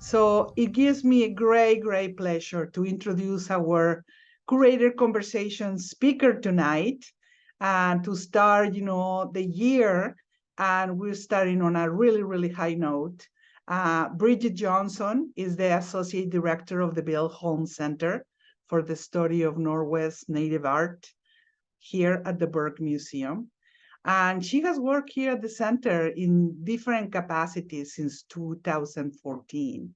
So it gives me a great pleasure to introduce our curator conversation speaker tonight and to start, the year. And we're starting on a really high note. Bridget Johnson is the Associate Director of the Bill Holm Center for the Study of Northwest Native Art here at the Burke Museum. And she has worked here at the center in different capacities since 2014.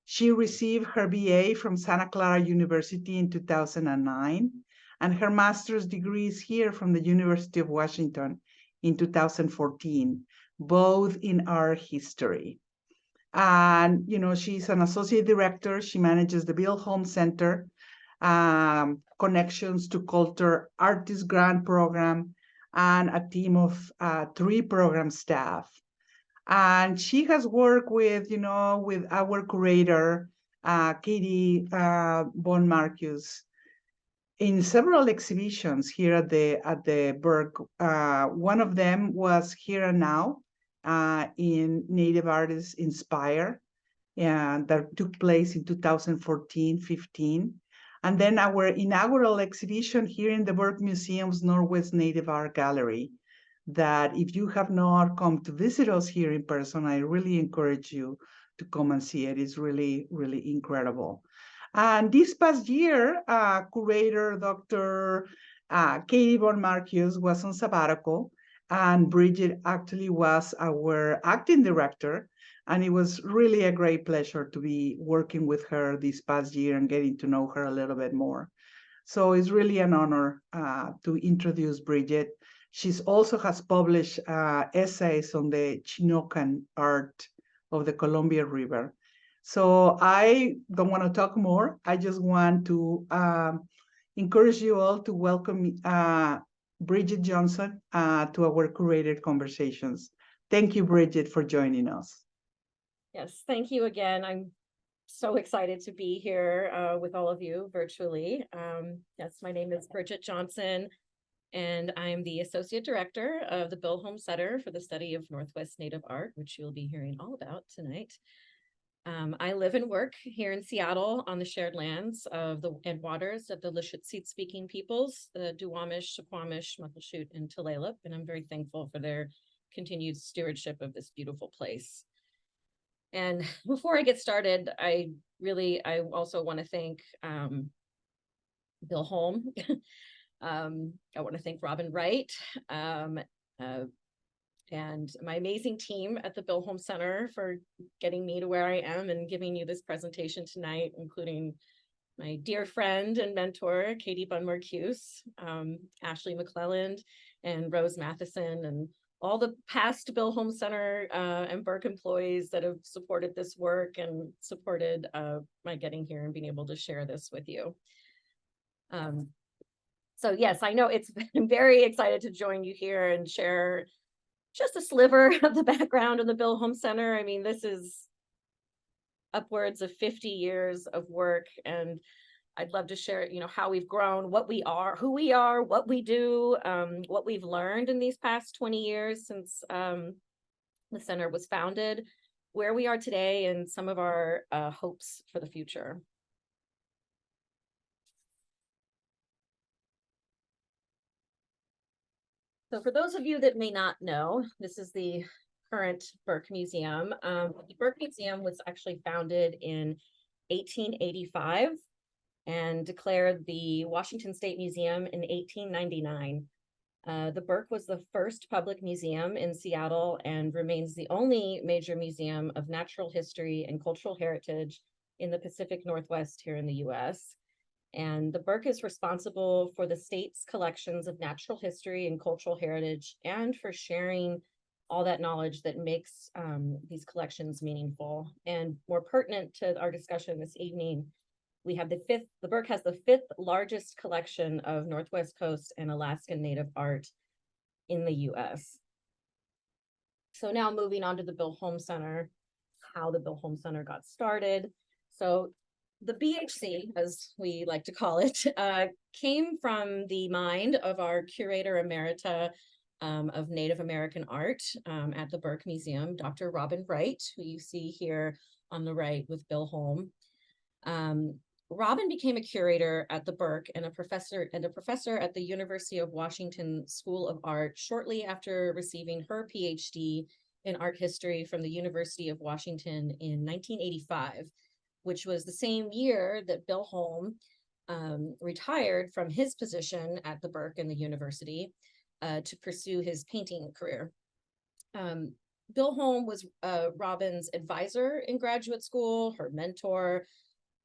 She received her BA from Santa Clara University in 2009, and her master's degree is here from the University of Washington in 2014, both in art history. And, she's an associate director. She manages the Bill Holm Center, Connections to Culture Artist Grant Program, and a team of 3 program staff. And she has worked with, with our curator, Katie Von Marcus, in several exhibitions here at the Burke. One of them was Here and Now in Native Artists Inspire, and that took place in 2014-15. And then our inaugural exhibition here in the Burke Museum's Northwest Native Art Gallery, that if you have not come to visit us here in person, I really encourage you to come and see it. It's really incredible. And this past year, curator Dr. Katie Von Marcus was on sabbatical, and Bridget actually was our acting director. And it was really a great pleasure to be working with her this past year and getting to know her a little bit more. So it's really an honor to introduce Bridget. She's also has published essays on the Chinocan art of the Columbia River. So I don't want to talk more. I just want to encourage you all to welcome Bridget Johnson to our curated conversations. Thank you, Bridget, for joining us. Yes, thank you again. I'm so excited to be here with all of you virtually. Yes, my name is Bridget Johnson, and I'm the Associate Director of the Bill Holm Center for the Study of Northwest Native Art, which you'll be hearing all about tonight. I live and work here in Seattle on the shared lands of and waters of the Lushootseed-speaking peoples, the Duwamish, Suquamish, Muckleshoot, and Tulalip, and I'm very thankful for their continued stewardship of this beautiful place. And before I get started, I also want to thank Bill Holm. I want to thank Robin Wright and my amazing team at the Bill Holm Center for getting me to where I am and giving you this presentation tonight, including my dear friend and mentor, Katie Von Marcus, Ashley McClelland, and Rose Matheson, and all the past Bill Holm Center and Burke employees that have supported this work and supported my getting here and being able to share this with you. So yes, I know I'm very excited to join you here and share just a sliver of the background of the Bill Holm Center. I mean, this is upwards of 50 years of work, and I'd love to share, how we've grown, what we are, who we are, what we do, what we've learned in these past 20 years since the center was founded, where we are today, and some of our hopes for the future. So for those of you that may not know, this is the current Burke Museum. The Burke Museum was actually founded in 1885 and declared the Washington State Museum in 1899. The Burke was the first public museum in Seattle and remains the only major museum of natural history and cultural heritage in the Pacific Northwest here in the US. And the Burke is responsible for the state's collections of natural history and cultural heritage, and for sharing all that knowledge that makes these collections meaningful. And more pertinent to our discussion this evening, we have the Burke has the 5th largest collection of Northwest Coast and Alaskan Native art in the US. So now moving on to the Bill Holm Center, how the Bill Holm Center got started. So the BHC, as we like to call it, came from the mind of our curator emerita, of Native American art at the Burke Museum, Dr. Robin Wright, who you see here on the right with Bill Holm. Robin became a curator at the Burke and a professor at the University of Washington School of Art shortly after receiving her PhD in art history from the University of Washington in 1985, which was the same year that Bill Holm retired from his position at the Burke and the university to pursue his painting career. Bill Holm was Robin's advisor in graduate school, her mentor,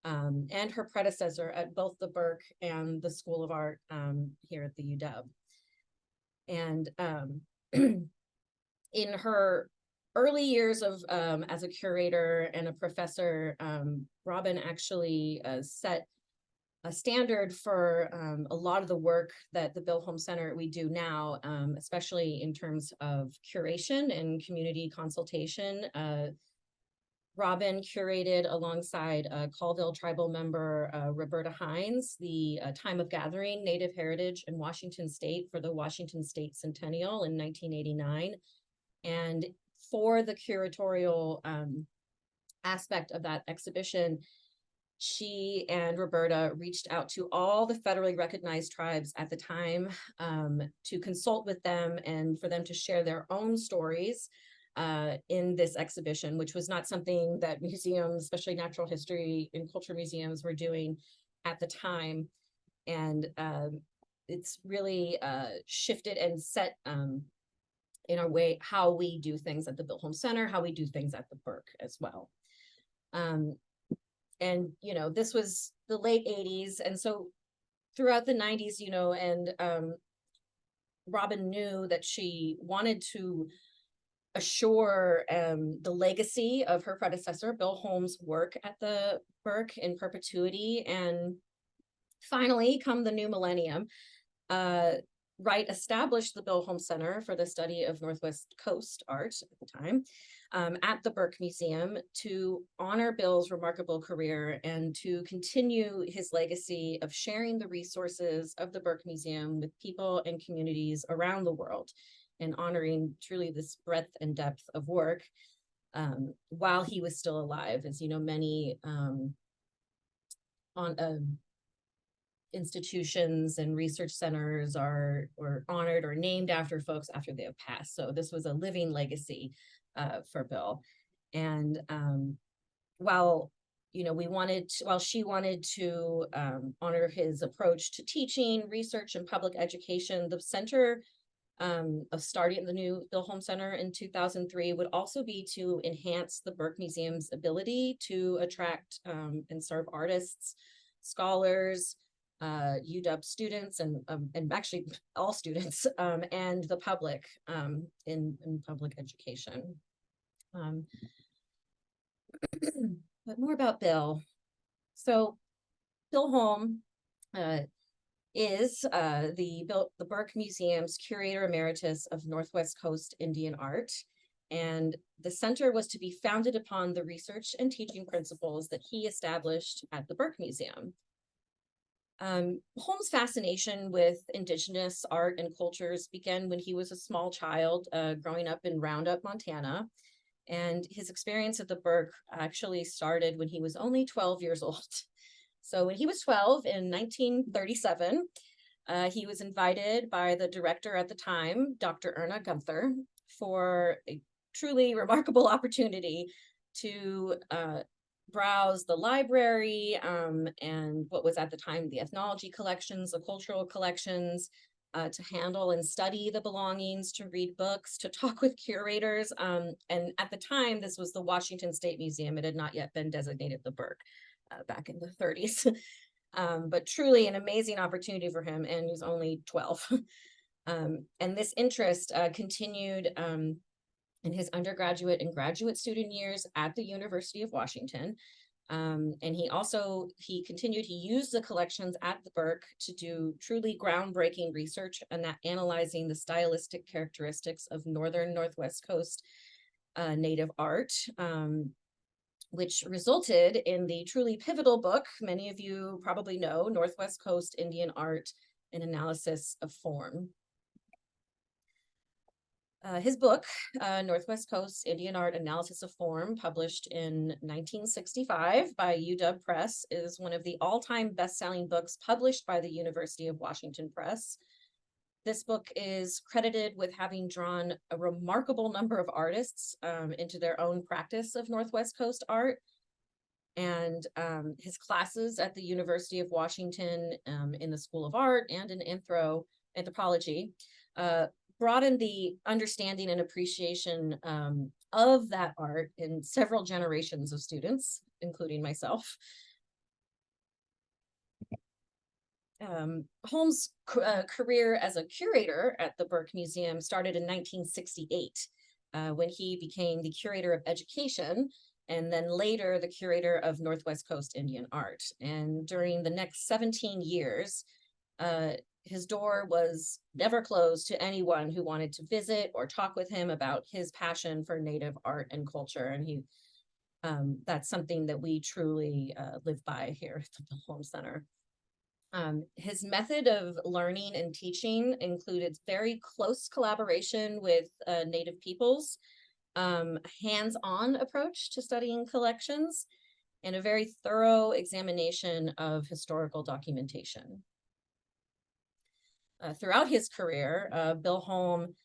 and her predecessor at both the Burke and the School of Art here at the UW. And in her early years of as a curator and a professor, Robin actually set a standard for a lot of the work that the Bill Holm Center we do now, especially in terms of curation and community consultation. Robin curated alongside Colville tribal member Roberta Hines the Time of Gathering Native Heritage in Washington State for the Washington State Centennial in 1989. And for the curatorial aspect of that exhibition, she and Roberta reached out to all the federally recognized tribes at the time to consult with them and for them to share their own stories in this exhibition, which was not something that museums, especially natural history and culture museums, were doing at the time. And it's really shifted and set in our way how we do things at the Bill Holm Center, how we do things at the Burke as well. And, you know, this was the late 80s. And so throughout the 90s, you know, and Robin knew that she wanted to assure the legacy of her predecessor, Bill Holm's work at the Burke in perpetuity. And finally, come the new millennium, Wright established the Bill Holm Center for the study of Northwest Coast art at the time at the Burke Museum to honor Bill's remarkable career and to continue his legacy of sharing the resources of the Burke Museum with people and communities around the world and honoring truly this breadth and depth of work while he was still alive. As you know, many institutions and research centers are honored or named after folks after they have passed. So this was a living legacy for Bill. And while she wanted to honor his approach to teaching, research, and public education, the center of starting the new Bill Holm Center in 2003 would also be to enhance the Burke Museum's ability to attract and serve artists, scholars, UW students, and actually all students, and the public in public education. But more about Bill. So Bill Holm is the Burke Museum's Curator Emeritus of Northwest Coast Indian Art. And the center was to be founded upon the research and teaching principles that he established at the Burke Museum. Holm's fascination with Indigenous art and cultures began when he was a small child growing up in Roundup, Montana. And his experience at the Burke actually started when he was only 12 years old. So when he was 12 in 1937, he was invited by the director at the time, Dr. Erna Gunther, for a truly remarkable opportunity to browse the library and what was at the time the ethnology collections, the cultural collections, to handle and study the belongings, to read books, to talk with curators. And at the time, this was the Washington State Museum. It had not yet been designated the Burke back in the 30s. But truly an amazing opportunity for him, and he was only 12. And this interest continued in his undergraduate and graduate student years at the University of Washington. And he used the collections at the Burke to do truly groundbreaking research and analyzing the stylistic characteristics of Northern Northwest Coast Native art, which resulted in the truly pivotal book many of you probably know, Northwest Coast Indian Art, an Analysis of Form. His book, Northwest Coast Indian Art Analysis of Form, published in 1965 by UW Press, is one of the all-time best-selling books published by the University of Washington Press. This book is credited with having drawn a remarkable number of artists into their own practice of Northwest Coast art. And his classes at the University of Washington in the School of Art and in anthropology broadened the understanding and appreciation of that art in several generations of students, including myself. Holm's career as a curator at the Burke Museum started in 1968 when he became the curator of education and then later the curator of Northwest Coast Indian art. And during the next 17 years, his door was never closed to anyone who wanted to visit or talk with him about his passion for Native art and culture. And that's something that we truly live by here at the Holm Center. His method of learning and teaching included very close collaboration with Native peoples, hands-on approach to studying collections, and a very thorough examination of historical documentation. Throughout his career, Bill Holm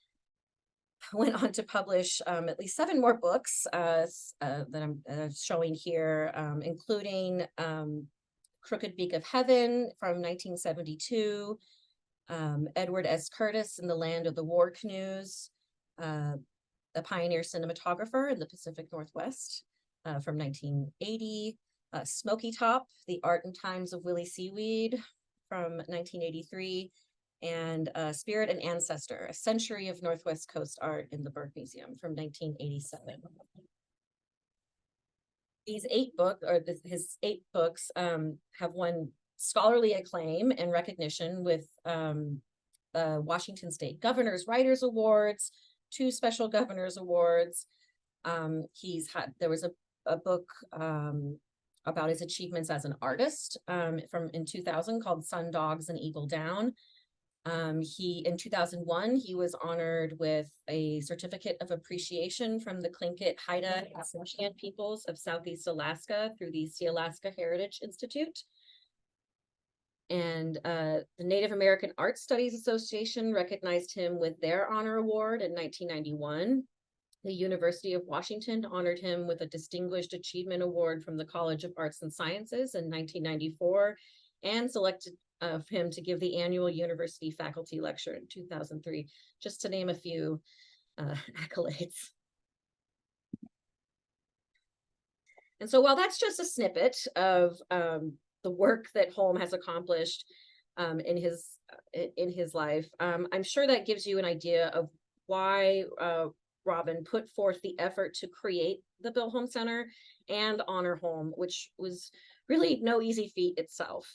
went on to publish at least 7 more books that I'm showing here, including Crooked Beak of Heaven from 1972, Edward S. Curtis in the Land of the War Canoes, a pioneer cinematographer in the Pacific Northwest from 1980, Smoky Top, The Art and Times of Willie Seaweed from 1983, and Spirit and Ancestor, A Century of Northwest Coast Art in the Burke Museum from 1987. These his 8 books have won scholarly acclaim and recognition with Washington State Governor's Writers Awards, 2 Special Governor's Awards. There was a book about his achievements as an artist in 2000 called Sun Dogs and Eagle Down. In 2001, he was honored with a certificate of appreciation from the Tlingit, Haida, and Tsimshian peoples of Southeast Alaska through the Sealaska Heritage Institute. And the Native American Art Studies Association recognized him with their honor award in 1991. The University of Washington honored him with a Distinguished Achievement Award from the College of Arts and Sciences in 1994 and selected him to give the annual university faculty lecture in 2003, just to name a few accolades. And so while that's just a snippet of the work that Holm has accomplished in his life, I'm sure that gives you an idea of why Robin put forth the effort to create the Bill Holm Center and honor Holm, which was really no easy feat itself.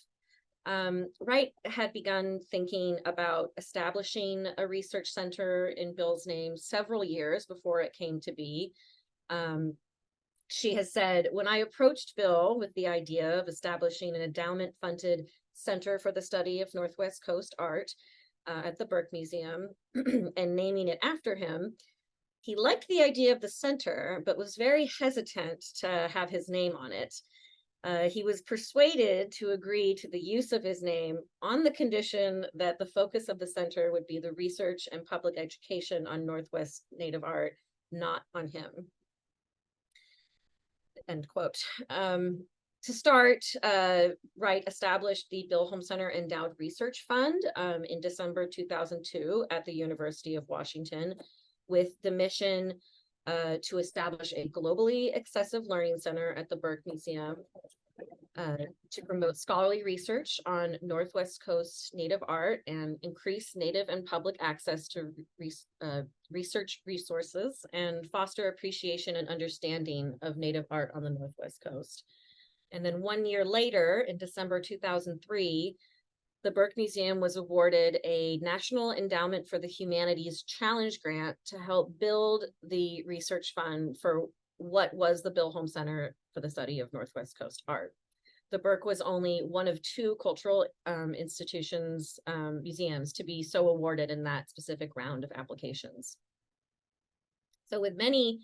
Wright had begun thinking about establishing a research center in Bill's name several years before it came to be. She has said, when I approached Bill with the idea of establishing an endowment-funded center for the study of Northwest Coast art at the Burke Museum and naming it after him, he liked the idea of the center, but was very hesitant to have his name on it. He was persuaded to agree to the use of his name on the condition that the focus of the center would be the research and public education on Northwest Native art, not on him. End quote. To start, Wright established the Bill Holm Center Endowed Research Fund in December 2002 at the University of Washington with the mission to establish a globally accessible learning center at the Burke Museum to promote scholarly research on Northwest Coast Native art and increase Native and public access to research resources and foster appreciation and understanding of Native art on the Northwest Coast. And then 1 year later, in December 2003, the Burke Museum was awarded a National Endowment for the Humanities Challenge Grant to help build the research fund for what was the Bill Holm Center for the Study of Northwest Coast Art. The Burke was only one of 2 cultural museums to be so awarded in that specific round of applications. So with many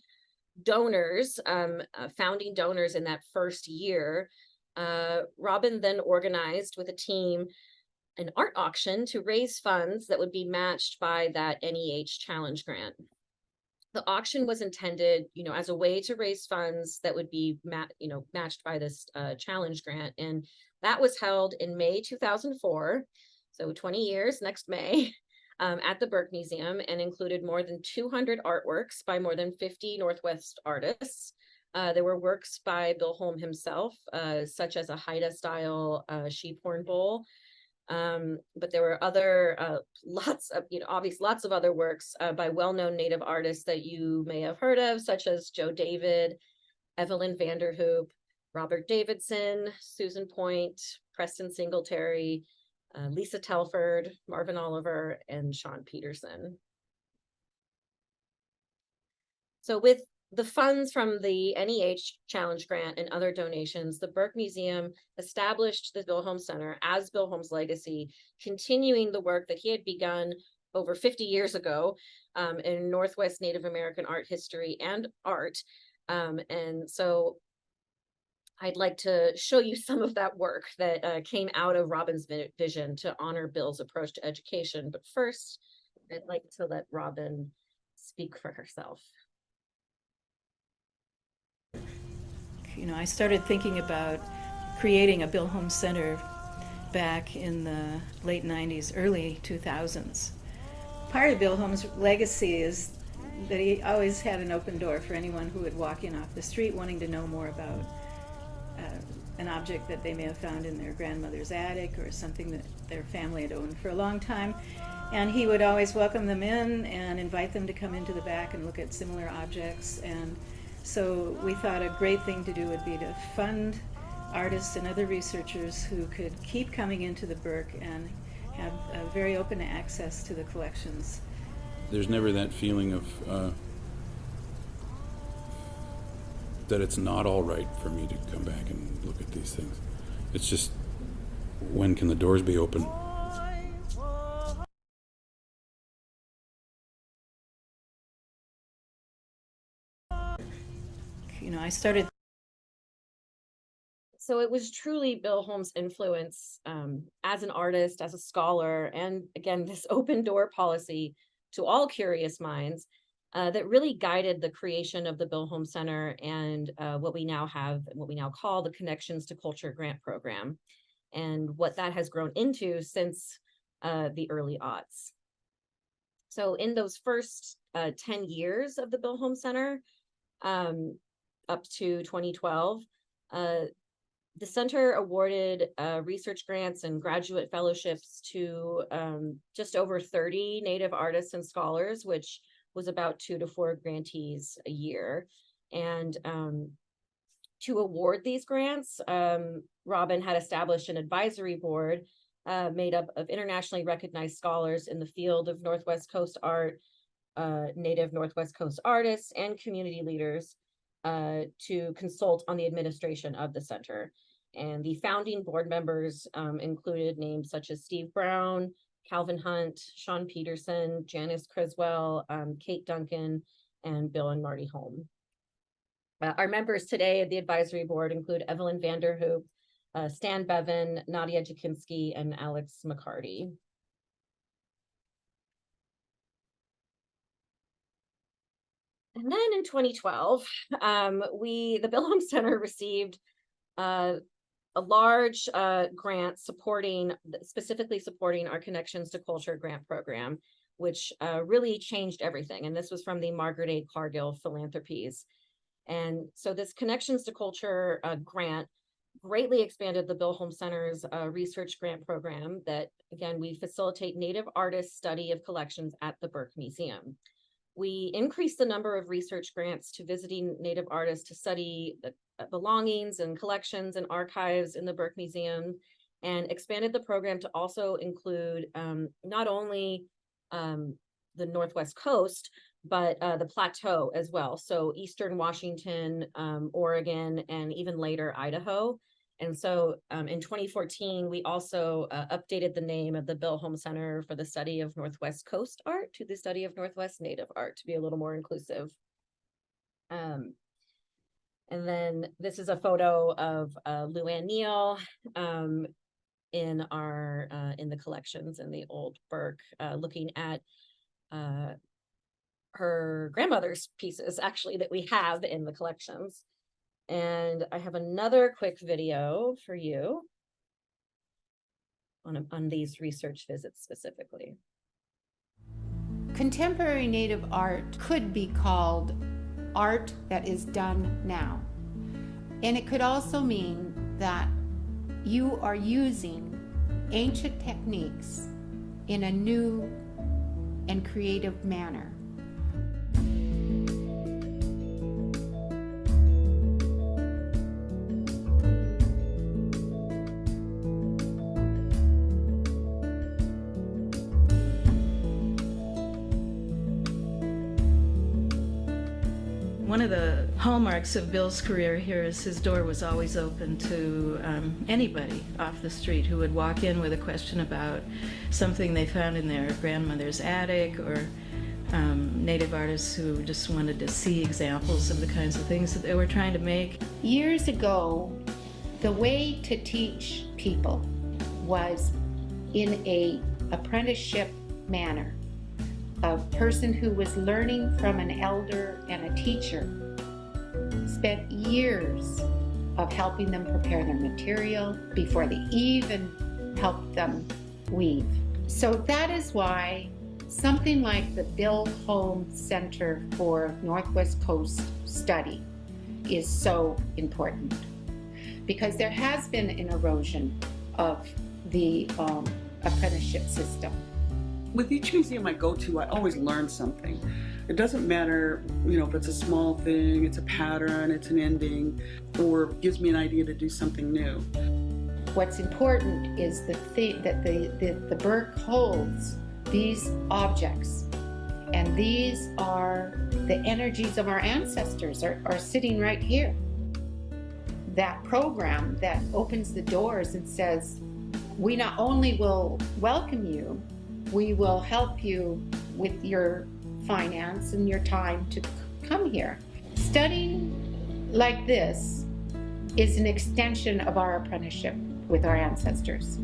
donors, founding donors in that first year, Robin then organized with a team an art auction to raise funds that would be matched by that NEH challenge grant. The auction was intended, as a way to raise funds that would be matched by this challenge grant. And that was held in May 2004, so 20 years next May, at the Burke Museum, and included more than 200 artworks by more than 50 Northwest artists. There were works by Bill Holm himself, such as a Haida-style sheep horn bowl. But there were other lots of other works by well-known Native artists that you may have heard of, such as Joe David, Evelyn Vanderhoop, Robert Davidson, Susan Point, Preston Singletary, Lisa Telford, Marvin Oliver, and Sean Peterson. So with the funds from the NEH Challenge Grant and other donations, the Burke Museum established the Bill Holm Center as Bill Holm's legacy, continuing the work that he had begun over 50 years ago in Northwest Native American art history and art. And so I'd like to show you some of that work that came out of Robin's vision to honor Bill's approach to education. But first, I'd like to let Robin speak for herself. I started thinking about creating a Bill Holm Center back in the late 90s, early 2000s. Part of Bill Holm's legacy is that he always had an open door for anyone who would walk in off the street wanting to know more about an object that they may have found in their grandmother's attic or something that their family had owned for a long time. And he would always welcome them in and invite them to come into the back and look at similar objects. And so we thought a great thing to do would be to fund artists and other researchers who could keep coming into the Burke and have very open access to the collections. There's never that feeling of that it's not all right for me to come back and look at these things. It's just, when can the doors be open? I started. So it was truly Bill Holm's influence as an artist, as a scholar, and again, this open door policy to all curious minds that really guided the creation of the Bill Holm Center and what we now call the Connections to Culture Grant Program, and what that has grown into since the early aughts. So in those first 10 years of the Bill Holm Center, up to 2012, the center awarded research grants and graduate fellowships to just over 30 Native artists and scholars, which was about 2 to 4 grantees a year. And to award these grants, Robin had established an advisory board made up of internationally recognized scholars in the field of Northwest Coast art, Native Northwest Coast artists, and community leaders to consult on the administration of the center. And the founding board members included names such as Steve Brown, Calvin Hunt, Sean Peterson, Janice Criswell, Kate Duncan, and Bill and Marty Holm. Our members today of the advisory board include Evelyn Vanderhoop, Stan Bevan, Nadia Jakinski, and Alex McCarty. And then in 2012, the Bill Holm Center received a large grant specifically supporting our Connections to Culture grant program, which really changed everything. And this was from the Margaret A. Cargill Philanthropies. And so this Connections to Culture grant greatly expanded the Bill Holm Center's research grant program that, again, we facilitate Native artists' study of collections at the Burke Museum. We increased the number of research grants to visiting Native artists to study the belongings and collections and archives in the Burke Museum, and expanded the program to also include not only the Northwest Coast, but the Plateau as well. So Eastern Washington, Oregon, and even later Idaho. And so in 2014, we also updated the name of the Bill Holm Center for the Study of Northwest Coast Art to the Study of Northwest Native Art to be a little more inclusive. And then this is a photo of Luann Neal in our in the collections in the old Burke, looking at her grandmother's pieces actually that we have in the collections. And I have another quick video for you on these research visits specifically. Contemporary Native art could be called art that is done now. And it could also mean that you are using ancient techniques in a new and creative manner. One of the hallmarks of Bill's career here is his door was always open to anybody off the street who would walk in with a question about something they found in their grandmother's attic, or Native artists who just wanted to see examples of the kinds of things that they were trying to make. Years ago, the way to teach people was in an apprenticeship manner. A person who was learning from an elder and a teacher spent years of helping them prepare their material before they even helped them weave. So that is why something like the Bill Holm Center for Northwest Coast Study is so important, because there has been an erosion of the apprenticeship system. With each museum I go to, I always learn something. It doesn't matter, if it's a small thing, it's a pattern, it's an ending, or gives me an idea to do something new. What's important is the thing that the Burke holds these objects, and these are the energies of our ancestors are sitting right here. That program that opens the doors and says, we not only will welcome you, we will help you with your finance and your time to come here. Studying like this is an extension of our apprenticeship with our ancestors,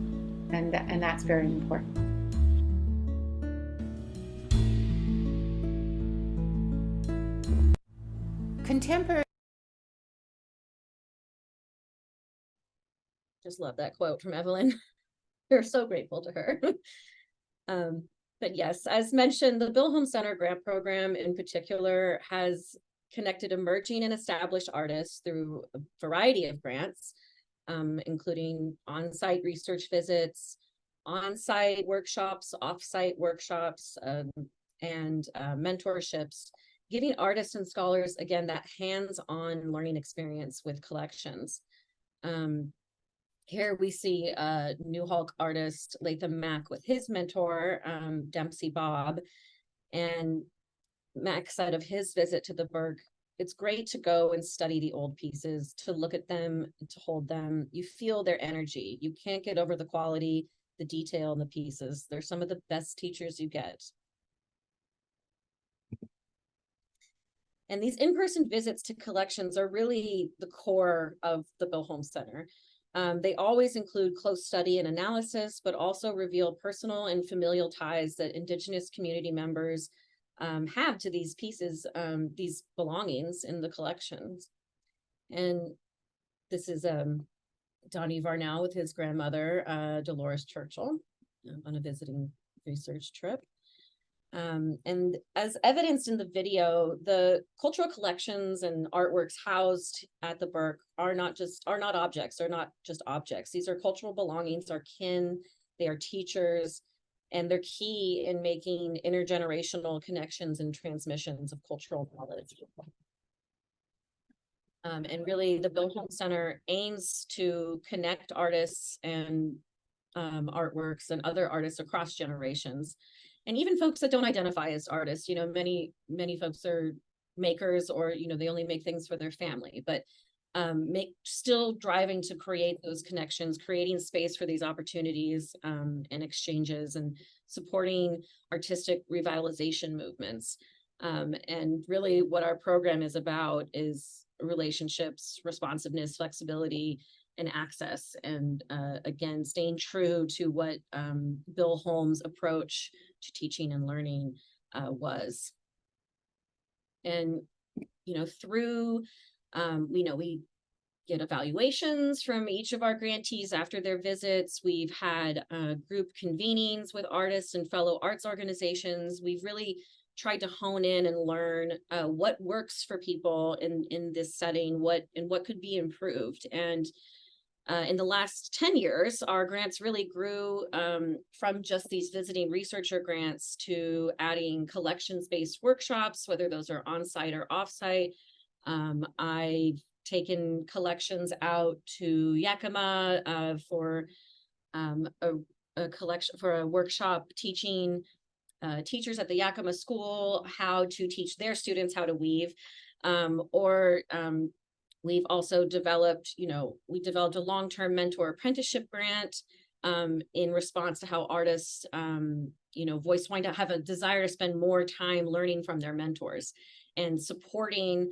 and that's very important. Contemporary. Just love that quote from Evelyn. We're so grateful to her. But yes, as mentioned, the Bill Holm Center grant program in particular has connected emerging and established artists through a variety of grants, including on-site research visits, on-site workshops, off-site workshops, and mentorships, giving artists and scholars, again, that hands-on learning experience with collections. Here we see New Hulk artist Latham Mack with his mentor, Dempsey Bob. And Mack said of his visit to the Burke, it's great to go and study the old pieces, to look at them, to hold them. You feel their energy. You can't get over the quality, the detail in the pieces. They're some of the best teachers you get. And these in-person visits to collections are really the core of the Bill Holm Center. They always include close study and analysis, but also reveal personal and familial ties that Indigenous community members have to these pieces, these belongings in the collections. And this is Donnie Varnell with his grandmother, Dolores Churchill, on a visiting research trip. And as evidenced in the video, the cultural collections and artworks housed at the Burke are not just objects. These are cultural belongings, are kin, they are teachers, and they're key in making intergenerational connections and transmissions of cultural knowledge. And really, the Bill Holm Center aims to connect artists and artworks and other artists across generations. And even folks that don't identify as artists, many folks are makers, or, they only make things for their family, but still driving to create those connections, creating space for these opportunities and exchanges, and supporting artistic revitalization movements. And really what our program is about is relationships, responsiveness, flexibility, and access. And again, staying true to what Bill Holm's approach to teaching and learning was. And, through, we get evaluations from each of our grantees after their visits. We've had group convenings with artists and fellow arts organizations. We've really tried to hone in and learn what works for people in this setting, what could be improved. And in the last 10 years, our grants really grew from just these visiting researcher grants to adding collections-based workshops, whether those are on-site or off-site. I've taken collections out to Yakima for a collection for a workshop teaching teachers at the Yakima school how to teach their students how to weave, we've also developed, we developed a long-term mentor apprenticeship grant in response to how artists, have a desire to spend more time learning from their mentors and supporting,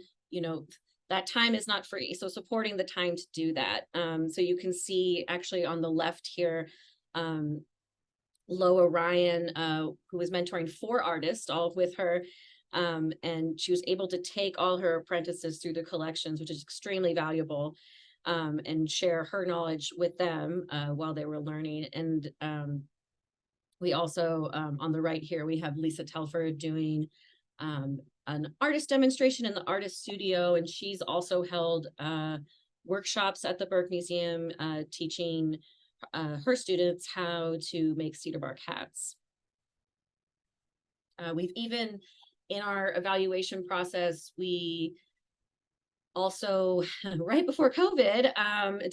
that time is not free. So supporting the time to do that. So you can see actually on the left here, Loa Ryan, who was mentoring 4 artists, all with her. And she was able to take all her apprentices through the collections, which is extremely valuable, and share her knowledge with them while they were learning. And we also, on the right here, we have Lisa Telford doing an artist demonstration in the artist studio, and she's also held workshops at the Burke Museum teaching her students how to make cedar bark hats. We've even, in our evaluation process, we also, right before COVID,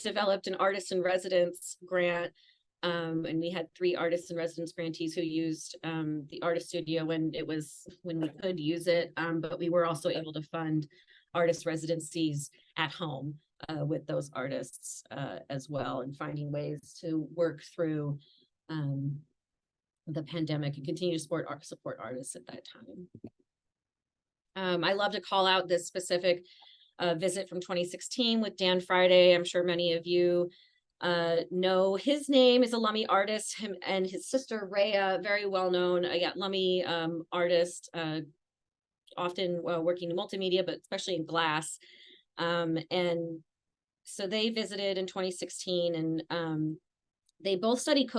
developed an artist in residence grant. And we had 3 artists in residence grantees who used the artist studio when we could use it. But we were also able to fund artist residencies at home with those artists as well, and finding ways to work through the pandemic and continue to support artists at that time. I love to call out this specific visit from 2016 with Dan Friday. I'm sure many of you know his name is a Lummi artist, him and his sister Rhea, very well known Lummi artist, often working in multimedia, but especially in glass. And so they visited in 2016, and they both studied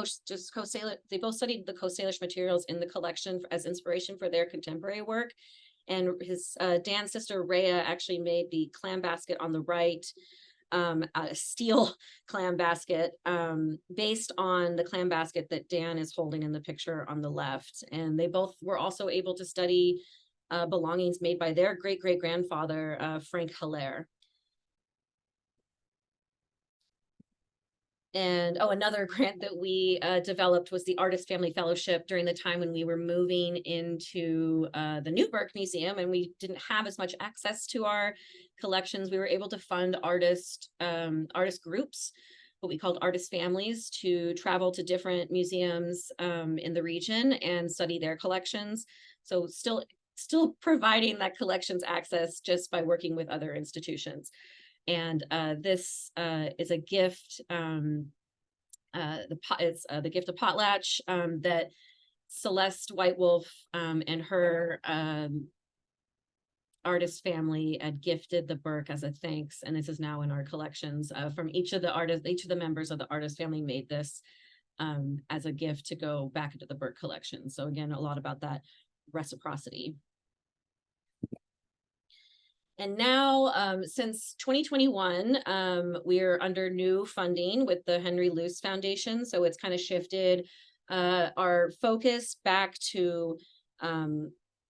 they both studied the Coast Salish materials in the collection as inspiration for their contemporary work. And his Dan's sister Rhea actually made the clam basket on the right, a steel clam basket based on the clam basket that Dan is holding in the picture on the left. And they both were also able to study belongings made by their great-great-grandfather, Frank Hilaire. And another grant that we developed was the Artist Family Fellowship during the time when we were moving into the new Burke Museum, and we didn't have as much access to our collections. We were able to fund artist groups, what we called artist families, to travel to different museums in the region and study their collections. So still providing that collections access just by working with other institutions. And this is a gift. It's the gift of potlatch that Celeste White Wolf and her artist family had gifted the Burke as a thanks, and this is now in our collections. From each of the members of the artist family made this as a gift to go back into the Burke collection. So again, a lot about that reciprocity. And now, since 2021, we're under new funding with the Henry Luce Foundation. So it's kind of shifted our focus back to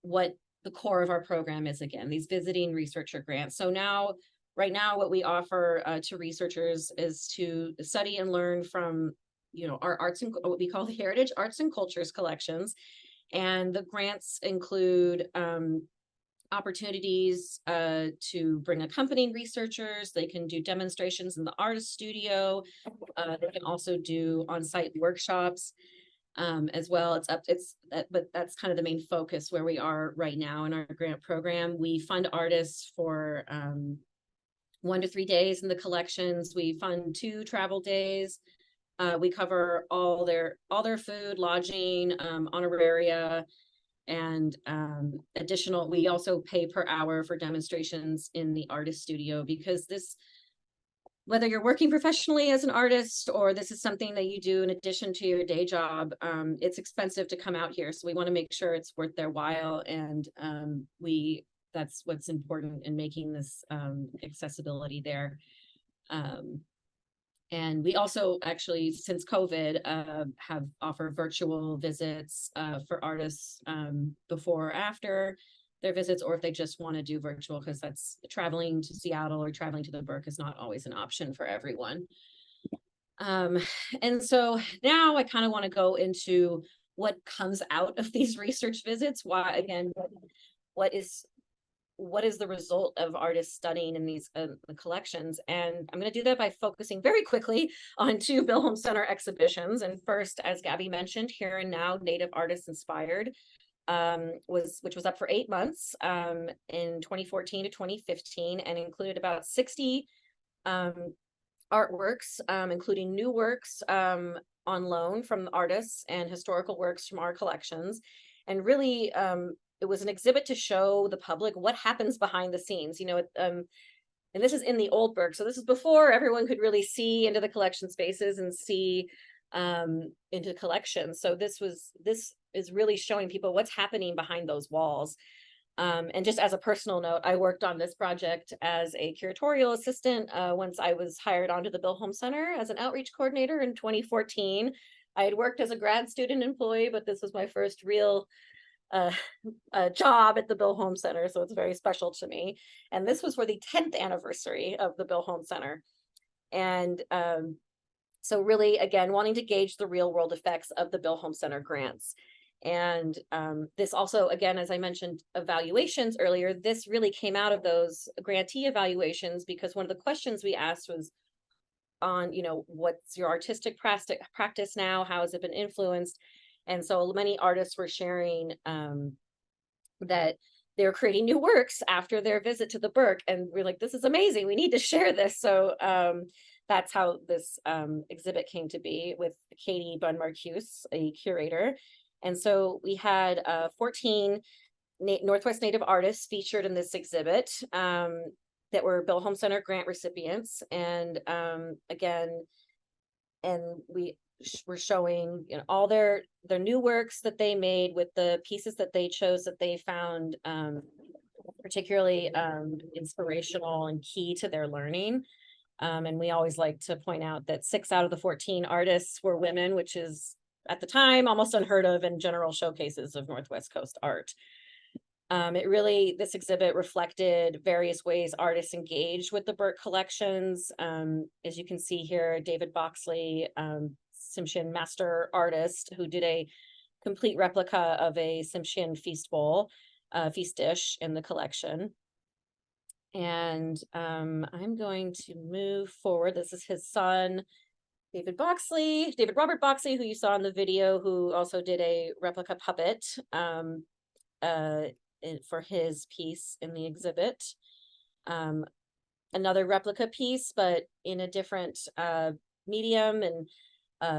what the core of our program is again, these visiting researcher grants. So right now, what we offer to researchers is to study and learn from, our arts and what we call the Heritage Arts and Cultures collections. And the grants include opportunities to bring accompanying researchers. They can do demonstrations in the artist studio. They can also do on-site workshops. as well. But that's kind of the main focus where we are right now in our grant program. We fund artists for 1 to 3 days in the collections. We fund 2 travel days. We cover all their food, lodging, honoraria, and additional. We also pay per hour for demonstrations in the artist studio, because whether you're working professionally as an artist or this is something that you do in addition to your day job, it's expensive to come out here. So we want to make sure it's worth their while. And that's what's important in making this accessibility there. And we also actually, since COVID, have offered virtual visits for artists before or after their visits, or if they just want to do virtual, because that's traveling to Seattle or traveling to the Burke is not always an option for everyone. And so now I kind of want to go into what comes out of these research visits. Why, again, what is the result of artists studying in these collections? And I'm going to do that by focusing very quickly on 2 Bill Holm Center exhibitions. And first, as Gabby mentioned, Here and Now, Native Artists Inspired, which was up for 8 months in 2014 to 2015, and included about 60 artworks, including new works on loan from the artists and historical works from our collections. And really, it was an exhibit to show the public what happens behind the scenes, and this is in the old Burke. So this is before everyone could really see into the collection spaces and see into collections. So this is really showing people what's happening behind those walls. And just as a personal note, I worked on this project as a curatorial assistant once I was hired onto the Bill Holm Center as an outreach coordinator in 2014. I had worked as a grad student employee, but this was my first real job at the Bill Holm Center, so it's very special to me. And this was for the 10th anniversary of the Bill Holm Center. And so really, again, wanting to gauge the real world effects of the Bill Holm Center grants. And this also, again, as I mentioned, evaluations earlier, this really came out of those grantee evaluations, because one of the questions we asked was on, what's your artistic practice now? How has it been influenced? And so many artists were sharing that they're creating new works after their visit to the Burke. And we're like, this is amazing. We need to share this. So that's how this exhibit came to be, with Katie Bunn-Marcuse, a curator. And so we had 14 Northwest Native artists featured in this exhibit that were Bill Holm Center grant recipients. And we're showing all their new works that they made with the pieces that they chose that they found particularly inspirational and key to their learning. And we always like to point out that 6 out of the 14 artists were women, which is at the time almost unheard of in general showcases of Northwest Coast art. This exhibit reflected various ways artists engaged with the Burke collections. As you can see here, David Boxley, Tsimshian master artist, who did a complete replica of a Tsimshian feast dish in the collection. And I'm going to move forward. This is his son, David Robert Boxley, who you saw in the video, who also did a replica puppet for his piece in the exhibit. Another replica piece, but in a different medium, and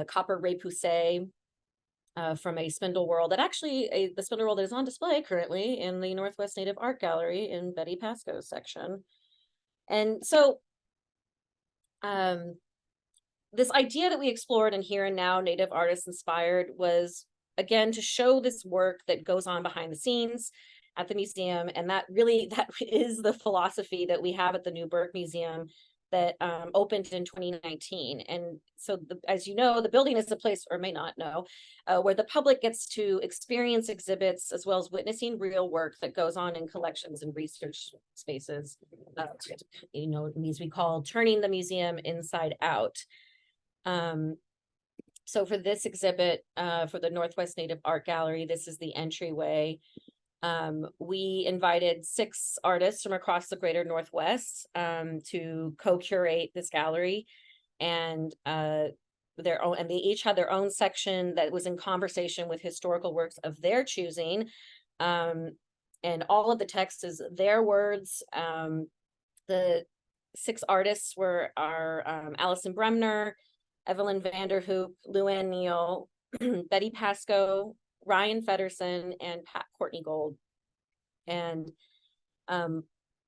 copper repoussé from a spindle whorl that actually, the spindle whorl that is on display currently in the Northwest Native Art Gallery in Betty Pascoe's section. And so this idea that we explored in Here and Now, Native Artists Inspired, was again to show this work that goes on behind the scenes at the museum. And that is the philosophy that we have at the New Burke Museum that opened in 2019. And so, as you know, the building is a place, or may not know, where the public gets to experience exhibits as well as witnessing real work that goes on in collections and research spaces. These we call turning the museum inside out. So for this exhibit, for the Northwest Native Art Gallery, this is the entryway. We invited 6 artists from across the greater Northwest to co-curate this gallery. And their own, and they each had their own section that was in conversation with historical works of their choosing. And all of the text is their words. The 6 artists were Alison Bremner, Evelyn Vanderhoop, Luann Neal, Betty Pascoe, Ryan Fedderson, and Pat Courtney Gold. And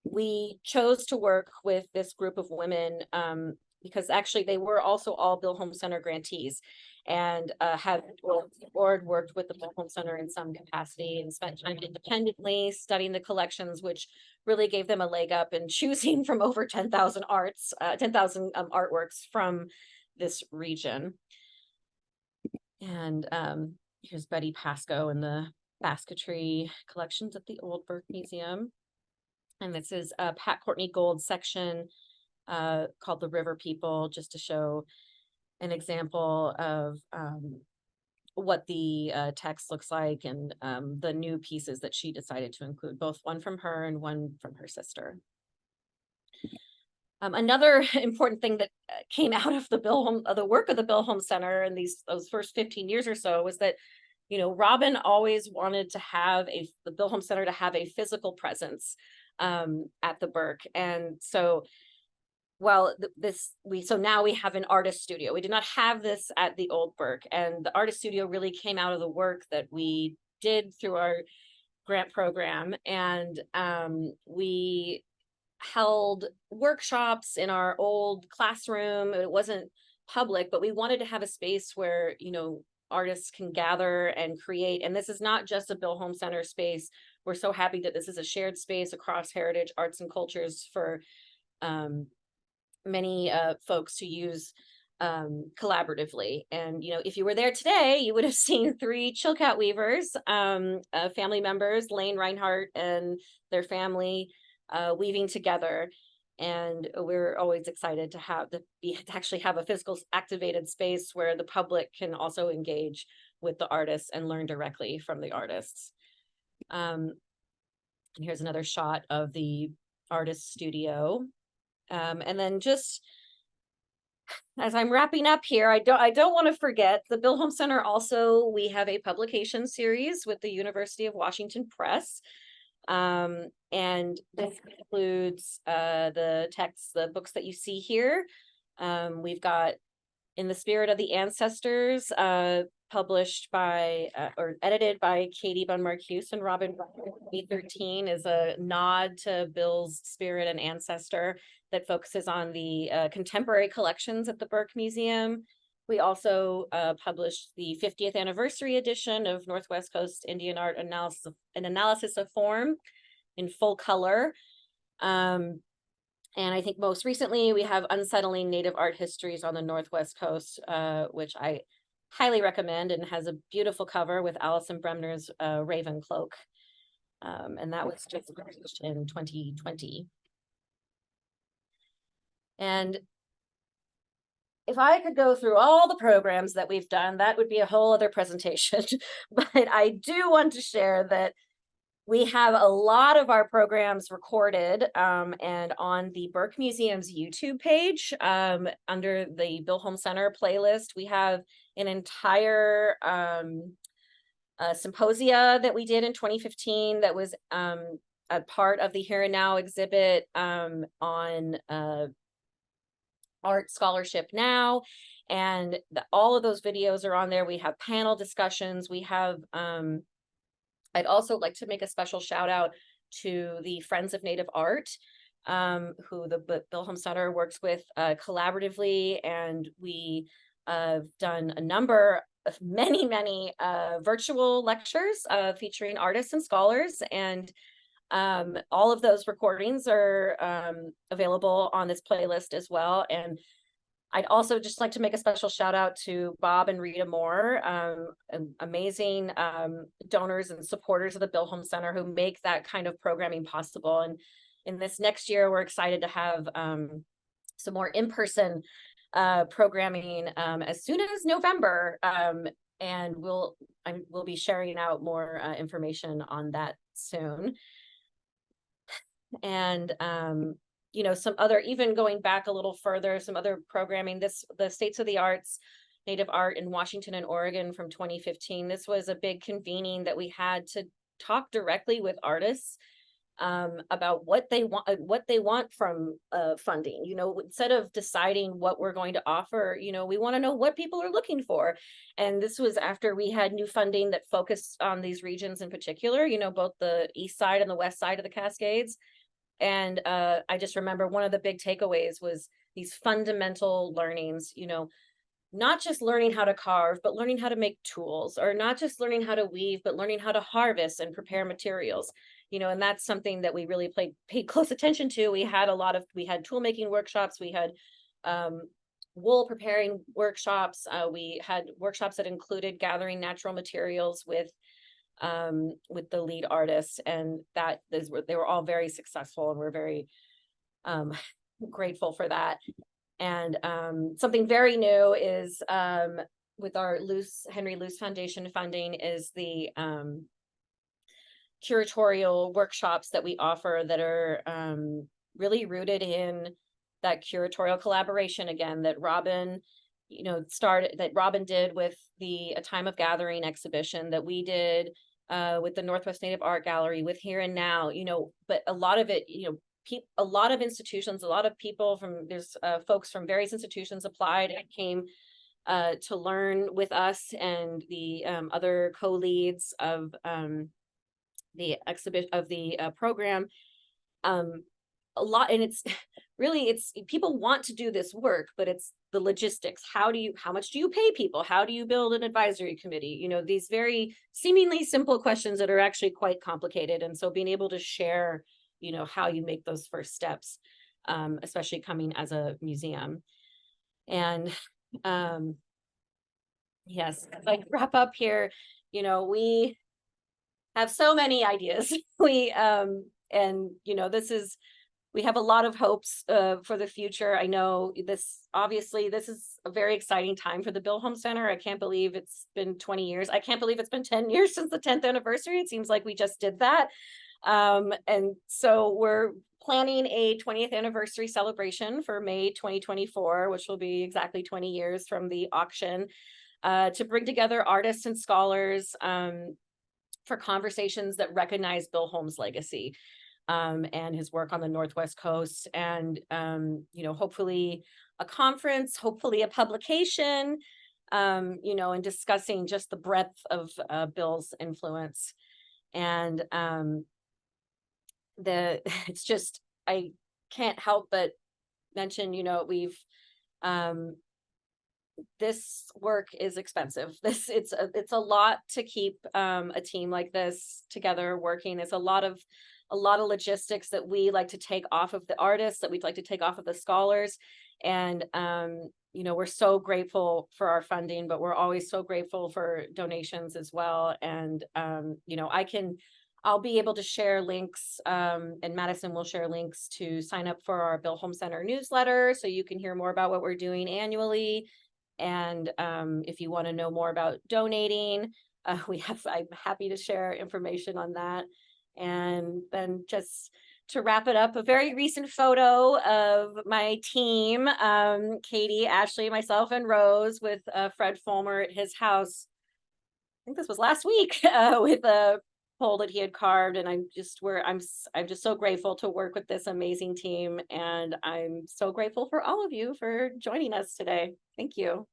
we chose to work with this group of women because actually they were also all Bill Holm Center grantees, and have or worked with the Bill Holm Center in some capacity and spent time independently studying the collections, which really gave them a leg up in choosing from over 10,000 artworks from this region. And here's Betty Pascoe and the basketry collections at the Old Burke Museum. And this is Pat Courtney Gold's section called The River People, just to show an example of what the text looks like, and the new pieces that she decided to include, both one from her and one from her sister. Another important thing that came out of the work of the Bill Holm Center in those first 15 years or so was that, you know, Robin always wanted to have the Bill Holm Center to have a physical presence at the Burke. And so, well, so now we have an artist studio. We did not have this at the Old Burke, and the artist studio really came out of the work that we did through our grant program. And we held workshops in our old classroom. It wasn't public, but we wanted to have a space where, you know, artists can gather and create. And this is not just a Bill Holm Center space. We're so happy that this is a shared space across heritage, arts, and cultures for many folks to use collaboratively. And, you know, if you were there today, you would have seen 3 Chilkat weavers, family members, Lane Reinhardt and their family, weaving together. And we're always excited to actually have a physical activated space where the public can also engage with the artists and learn directly from the artists. And here's another shot of the artist studio. And then just as I'm wrapping up here, I don't want to forget the Bill Holm Center. Also, we have a publication series with the University of Washington Press. And this includes the books that you see here. We've got In the Spirit of the Ancestors, published by or edited by Katie Bunn Marcuse and Robin. 2013 is a nod to Bill's spirit and ancestor that focuses on the contemporary collections at the Burke Museum. We also published the 50th anniversary edition of Northwest Coast Indian Art Analysis of Form in full color. And I think most recently we have Unsettling Native Art Histories on the Northwest Coast, which I highly recommend, and has a beautiful cover with Alison Bremner's Raven Cloak. And that was just published in 2020. And if I could go through all the programs that we've done, that would be a whole other presentation. But I do want to share that we have a lot of our programs recorded and on the Burke Museum's YouTube page under the Bill Holm Center playlist. We have an entire symposia that we did in 2015 that was a part of the Here and Now exhibit on art scholarship now, and all of those videos are on there. We have panel discussions. We have I'd also like to make a special shout out to the Friends of Native Art, who the Bill Holm Center works with collaboratively, and we have done a number of many virtual lectures featuring artists and scholars, and all of those recordings are available on this playlist as well. And I'd also just like to make a special shout out to Bob and Rita Moore, amazing donors and supporters of the Bill Holm Center who make that kind of programming possible. And in this next year, we're excited to have some more in-person programming as soon as November. And we'll be sharing out more information on that soon. And you know, some other, even going back a little further, some other programming, the States of the Arts Native Art in Washington and Oregon from 2015. This was a big convening that we had to talk directly with artists about what they want from funding. You know, instead of deciding what we're going to offer, you know, we want to know what people are looking for. And this was after we had new funding that focused on these regions in particular, you know, both the east side and the west side of the Cascades. And I just remember one of the big takeaways was these fundamental learnings, you know, not just learning how to carve, but learning how to make tools, or not just learning how to weave, but learning how to harvest and prepare materials. You know, and that's something that we really paid close attention to. We had tool making workshops, we had wool preparing workshops, we had workshops that included gathering natural materials with the lead artists, and they were all very successful, and we're very grateful for that. And something very new is with our Henry Luce Foundation funding is the curatorial workshops that we offer that are really rooted in that curatorial collaboration again that Robin, you know, Robin did with the A Time of Gathering exhibition, that we did with the Northwest Native Art Gallery, with Here and Now, you know, but a lot of it, you know, a lot of institutions, a lot of people there's folks from various institutions applied and came to learn with us and the other co-leads of the exhibition of the program. A lot, and it's people want to do this work, but it's the logistics. How much do you pay people? How do you build an advisory committee? You know, these very seemingly simple questions that are actually quite complicated. And so being able to share, you know, how you make those first steps, especially coming as a museum. And yes, like wrap up here, you know, we have so many ideas. And you know, we have a lot of hopes for the future. I know this is a very exciting time for the Bill Holm Center. I can't believe it's been 20 years. I can't believe it's been 10 years since the 10th anniversary. It seems like we just did that. And so we're planning a 20th anniversary celebration for May 2024, which will be exactly 20 years from the auction, to bring together artists and scholars for conversations that recognize Bill Holm's legacy and his work on the Northwest Coast. And, you know, hopefully a conference, hopefully a publication, you know, and discussing just the breadth of Bill's influence. And it's just, I can't help but mention, you know, this work is expensive. It's a lot to keep a team like this together working. It's a lot of logistics that we like to take off of the artists, that we'd like to take off of the scholars. And you know, we're so grateful for our funding, but we're always so grateful for donations as well. And you know, I'll be able to share links, and Madison will share links to sign up for our Bill Holm Center newsletter, so you can hear more about what we're doing annually. And if you want to know more about donating, I'm happy to share information on that. And then just to wrap it up, a very recent photo of my team, Katie, Ashley, myself, and Rose, with Fred Fulmer at his house. I think this was last week, with a pole that he had carved. And I'm just so grateful to work with this amazing team. And I'm so grateful for all of you for joining us today. Thank you.